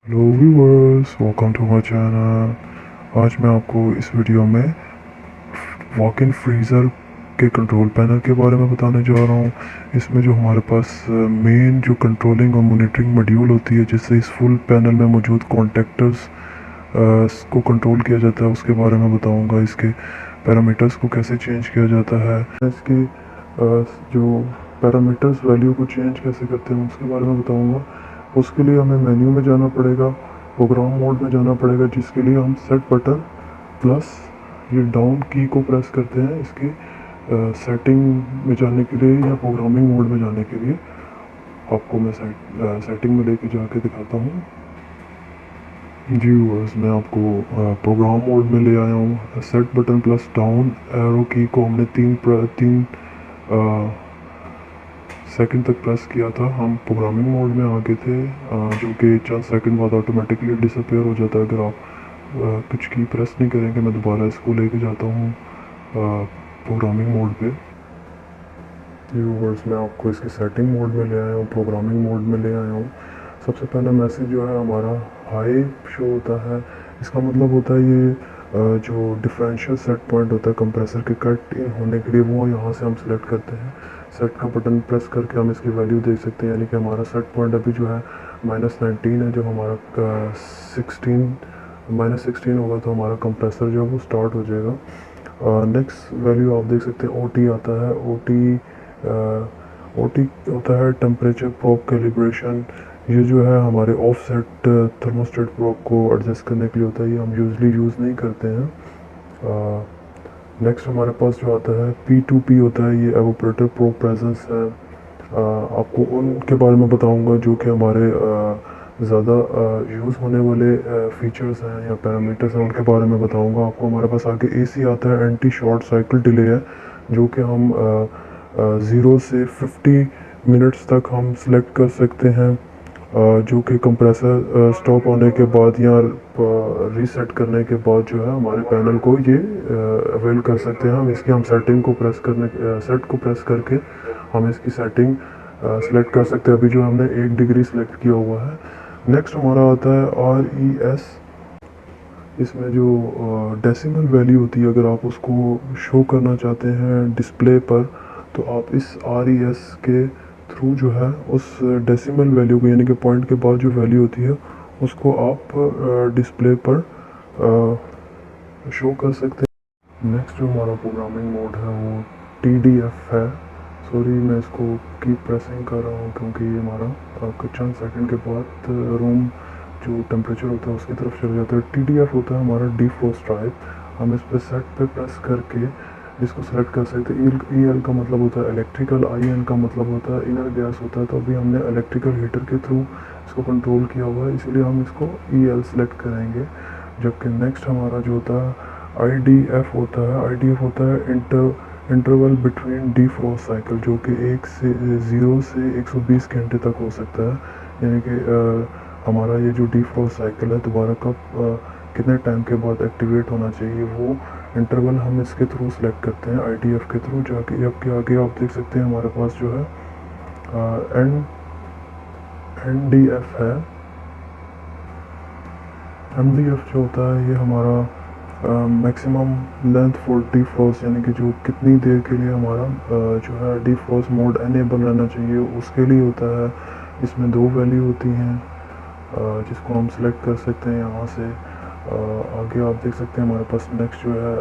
Hello viewers, welcome to my channel. आज मैं आपको इस वीडियो में वॉक इन फ्रीज़र के कंट्रोल पैनल के बारे में बताने जा रहा हूँ। इसमें जो हमारे पास मेन जो कंट्रोलिंग और मॉनिटरिंग मॉड्यूल होती है, जिससे इस फुल पैनल में मौजूद कॉन्टेक्टर्स को कंट्रोल किया जाता है, उसके बारे में बताऊँगा। इसके पैरामीटर्स को कैसे चेंज किया जाता है, इसके जो पैरामीटर्स वैल्यू को चेंज कैसे करते हैं उसके बारे में बताऊँगा। उसके लिए हमें मेन्यू में जाना पड़ेगा, प्रोग्राम मोड में जाना पड़ेगा, जिसके लिए हम सेट बटन प्लस ये डाउन की को प्रेस करते हैं इसके सेटिंग में जाने के लिए या प्रोग्रामिंग मोड में जाने के लिए। आपको मैं सेटिंग में लेके जाके दिखाता हूँ। जी व्यूअर्स, मैं आपको प्रोग्राम मोड में ले आया हूँ। Set button plus down arrow की को हमने तीन सेकंड तक प्रेस किया था। हम प्रोग्रामिंग मोड में आ गए थे, जो कि चंद सेकंड बाद ऑटोमेटिकली डिसअपेयर हो जाता है अगर आप कुछ की प्रेस नहीं करेंगे। मैं दोबारा इसको लेके जाता हूँ प्रोग्रामिंग मोड पे। व्यूअर्स, मैं आपको इसके सेटिंग मोड में ले आया हूँ, प्रोग्रामिंग मोड में ले आया हूँ। सबसे पहला मैसेज जो है हमारा हाई शो होता है। इसका मतलब होता है ये जो डिफरेंशियल सेट पॉइंट होता है कंप्रेसर के कट इन होने के लिए, वो यहाँ से हम सिलेक्ट करते हैं। सेट का बटन प्रेस करके हम इसकी वैल्यू देख सकते हैं, यानी कि हमारा सेट पॉइंट अभी जो है -19 है। जब हमारा 16 होगा तो हमारा कंप्रेसर जो है वो स्टार्ट हो जाएगा। नेक्स्ट वैल्यू आप देख सकते हैं OT आता है। OT होता है टेम्परेचर प्रोब कैलिब्रेशन। ये जो है हमारे ऑफसेट थर्मोस्टेट प्रोब को एडजस्ट करने के लिए होता है। ये हम यूजली यूज़ नहीं करते हैं। नेक्स्ट हमारे पास जो आता है P2P होता है, ये एवोपरेटर प्रोब प्रेजेंस है। आपको उनके बारे में बताऊंगा जो कि हमारे ज़्यादा यूज़ होने वाले फीचर्स हैं या पैरामीटर्स हैं, उनके बारे में बताऊंगा आपको। हमारे पास आगे AC आता है, एंटी शॉर्ट साइकिल डिले है, जो कि हम 0 से 50 मिनट्स तक हम सिलेक्ट कर सकते हैं, जो कि कंप्रेसर स्टॉप होने के बाद या रीसेट करने के बाद जो है हमारे पैनल को ये अवेल कर सकते हैं। हम इसकी सेटिंग को प्रेस करने सेट को प्रेस करके हम इसकी सेटिंग सेलेक्ट कर सकते हैं। अभी जो हमने 1 डिग्री सेलेक्ट किया हुआ है। नेक्स्ट हमारा आता है RES। इसमें जो डेसिमल वैल्यू होती है, अगर आप उसको शो करना चाहते हैं डिस्प्ले पर, तो आप इस RES के थ्रू जो है उस डेसिमल वैल्यू को, यानी कि पॉइंट के बाद जो वैल्यू होती है, उसको आप डिस्प्ले पर शो कर सकते हैं। नेक्स्ट जो हमारा प्रोग्रामिंग मोड है वो TDF है। सॉरी, मैं इसको कीप प्रेसिंग कर रहा हूँ क्योंकि ये हमारा कुछ चंद सेकंड के बाद रूम जो टेम्परेचर होता है उसकी तरफ चले जाता है। TDF होता है हमारा डिफ्रॉस्ट टाइप। हम इस पर सेट पे प्रेस करके इसको सेलेक्ट कर सकते हैं। EL का मतलब होता है इलेक्ट्रिकल, IN का मतलब होता है इनर गैस होता है। तो अभी हमने इलेक्ट्रिकल हीटर के थ्रू इसको कंट्रोल किया हुआ है, इसलिए हम इसको EL सेलेक्ट करेंगे। जबकि नेक्स्ट हमारा जो होता है IDF होता है। IDF होता है इंटरवल बिटवीन डिफ्रॉस्ट साइकिल, जो कि 0 से 120 घंटे तक हो सकता है। यानी कि हमारा ये जो डिफ्रॉस्ट साइकिल है दोबारा कब कितने टाइम के बाद एक्टिवेट होना चाहिए, वो इंटरवल हम इसके थ्रू सेलेक्ट करते हैं, IDF के थ्रू। जाके जबकि आगे आप देख सकते हैं हमारे पास जो है NDF है। MDF जो होता है ये हमारा मैक्सिमम लेंथ फॉर डिफ्रॉस्ट, यानी कि जो कितनी देर के लिए हमारा जो है डिफ्रॉस्ट मोड एनेबल रहना चाहिए, उसके लिए होता है। इसमें 2 वैल्यू होती हैं जिसको हम सेलेक्ट कर सकते हैं यहाँ से। आगे आप देख सकते हैं हमारे पास नेक्स्ट जो है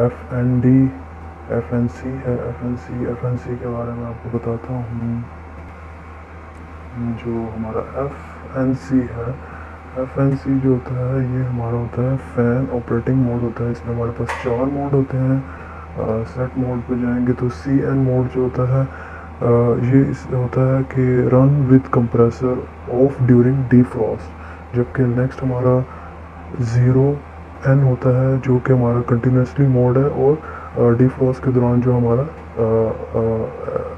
FND FNC है। FNC के बारे में आपको बताता हूँ। जो हमारा FNC है, FNC जो होता है ये हमारा होता है फ़ैन ऑपरेटिंग मोड होता है। इसमें हमारे पास 4 मोड होते हैं। सेट मोड पे जाएंगे तो CN मोड जो होता है ये होता है कि run with compressor of during defrost. जबकि नेक्स्ट हमारा 0N होता है, जो कि हमारा कंटिन्यूसली मोड है और डिफ्रॉस्ट के दौरान जो हमारा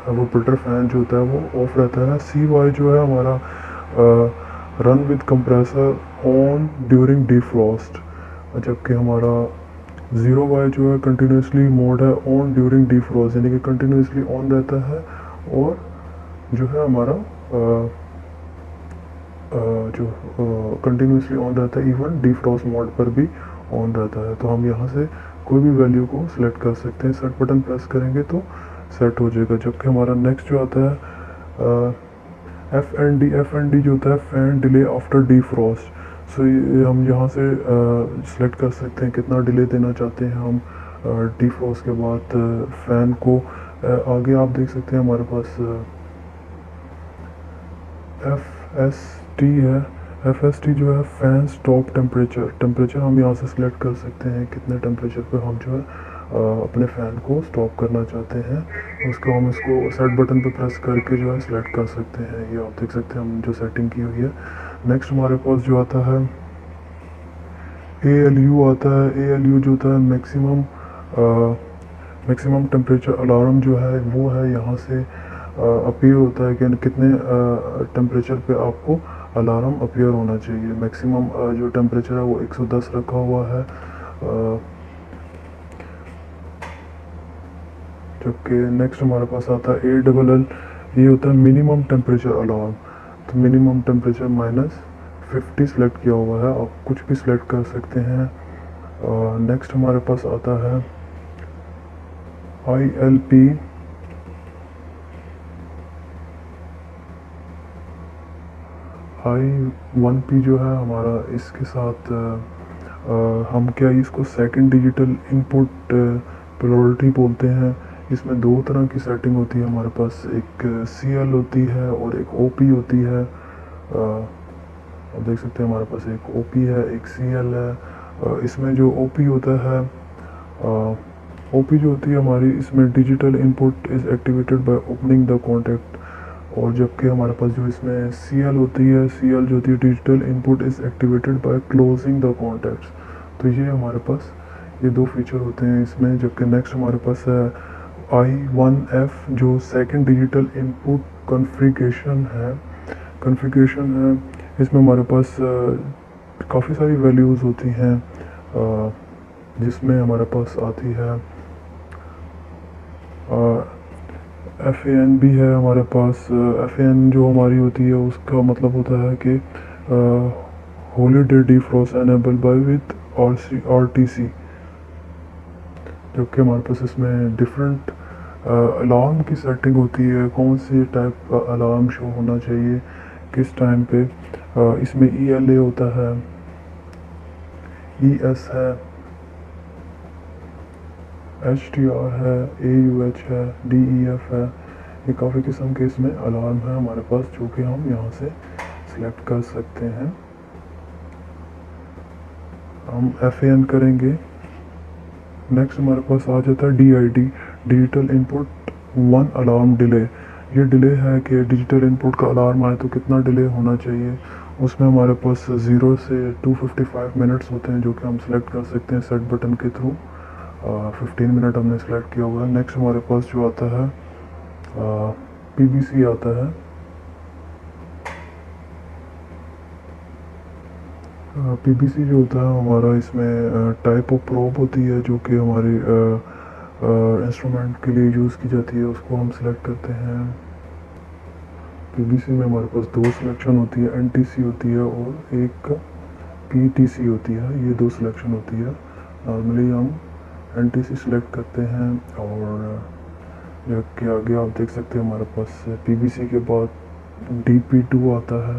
एवोपरेटर फ़ैन जो होता है वो ऑफ रहता है। CY जो है हमारा run with compressor on during defrost. जबकि हमारा 0Y जो है कंटिन्यूसली मोड है ऑन ड्यूरिंग डिफ्रॉस्ट, यानी कि कंटिन्यूसली ऑन रहता है और जो है हमारा जो कंटिन्यूसली ऑन रहता है, इवन डिफ्रॉस्ट मोड पर भी ऑन रहता है। तो हम यहाँ से कोई भी वैल्यू को सिलेक्ट कर सकते हैं, सेट बटन प्रेस करेंगे तो सेट हो जाएगा। जबकि हमारा नेक्स्ट जो आता है एफ एन डी जो होता है फैन डिले आफ्टर डिफ्रॉस्ट। सो हम यहाँ से सिलेक्ट कर सकते हैं कितना डिले देना चाहते हैं हम डिफ्रॉस्ट के बाद फ़ैन को। आगे आप देख सकते हैं हमारे पास एफ एस टी है। एफ एस टी जो है फैन स्टॉप टेम्परेचर हम यहाँ से सिलेक्ट कर सकते हैं कितने टेम्परेचर पर हम जो है अपने फ़ैन को स्टॉप करना चाहते हैं। उसको हम इसको सेट बटन पे प्रेस करके जो है सिलेक्ट कर सकते हैं। ये आप देख सकते हैं हम जो सेटिंग की हुई है। नेक्स्ट हमारे पास जो आता है ALU आता है। ALU जो होता है मैक्सिमम टेम्परेचर अलार्म जो है वो है यहाँ से अपीयर होता है कि कितने टेम्परेचर पे आपको अलार्म अपीयर होना चाहिए। मैक्सिमम जो टेम्परेचर है वो 110 रखा हुआ है। जबकि नेक्स्ट हमारे पास आता है ALL। ये होता है मिनिमम टेम्परेचर अलार्म। तो मिनिमम टेम्परेचर -50 सेलेक्ट किया हुआ है, आप कुछ भी सिलेक्ट कर सकते हैं। नेक्स्ट हमारे पास आता है ILP। I1P जो है हमारा इसके साथ हम क्या इसको सेकंड डिजिटल इनपुट प्रायोरिटी बोलते हैं। इसमें दो तरह की सेटिंग होती है हमारे पास, एक CL होती है और एक OP होती है। आप देख सकते हैं हमारे पास एक OP है एक CL है। इसमें जो OP होता है OP जो होती है हमारी, इसमें digital input is activated by opening the contact. और जबकि हमारे पास जो इसमें CL होती है, CL जो होती है digital input is activated by closing the contacts. तो ये हमारे पास ये दो फीचर होते हैं इसमें। जबकि नेक्स्ट हमारे पास है I1F जो सेकंड डिजिटल इनपुट कॉन्फ़िगरेशन है। इसमें हमारे पास काफ़ी सारी वैल्यूज़ होती हैं, जिसमें हमारे पास आती है FAN भी है हमारे पास। FAN जो हमारी होती है उसका मतलब होता है कि holiday defrost enable by with RTC। जबकि हमारे पास इसमें डिफरेंट अलार्म की सेटिंग होती है, कौन सी टाइप का अलार्म शो होना चाहिए किस टाइम पे। इसमें ELA होता है, ES है, HTR है, AUH है, DEF है। ये काफ़ी किस्म के इसमें अलार्म है हमारे पास जो कि हम यहाँ से सिलेक्ट कर सकते हैं। हम FAN करेंगे। नेक्स्ट हमारे पास आ जाता है DID, digital input 1 alarm delay. ये डिले है कि डिजिटल इनपुट का अलार्म आए तो कितना डिले होना चाहिए। उसमें हमारे पास 0 से 255 मिनट्स होते हैं जो कि हम सिलेक्ट कर सकते हैं सेट बटन के थ्रू। 15 मिनट हमने सेलेक्ट किया हुआ है। नेक्स्ट हमारे पास जो आता है PBC आता है। PBC जो होता है हमारा, इसमें टाइप ऑफ प्रोब होती है जो कि हमारे इंस्ट्रूमेंट के लिए यूज़ की जाती है, उसको हम सिलेक्ट करते हैं। PBC में हमारे पास दो सिलेक्शन होती है, NTC होती है और एक PTC होती है। ये दो सिलेक्शन होती है। नॉर्मली हम NTC सिलेक्ट करते हैं। और जबकि आगे आप देख सकते हैं हमारे पास PBC के बाद DP2 आता है।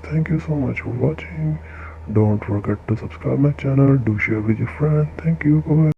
Thank you so much for watching. Don't forget to subscribe my channel. Do share with your friend. Thank you. Bye bye.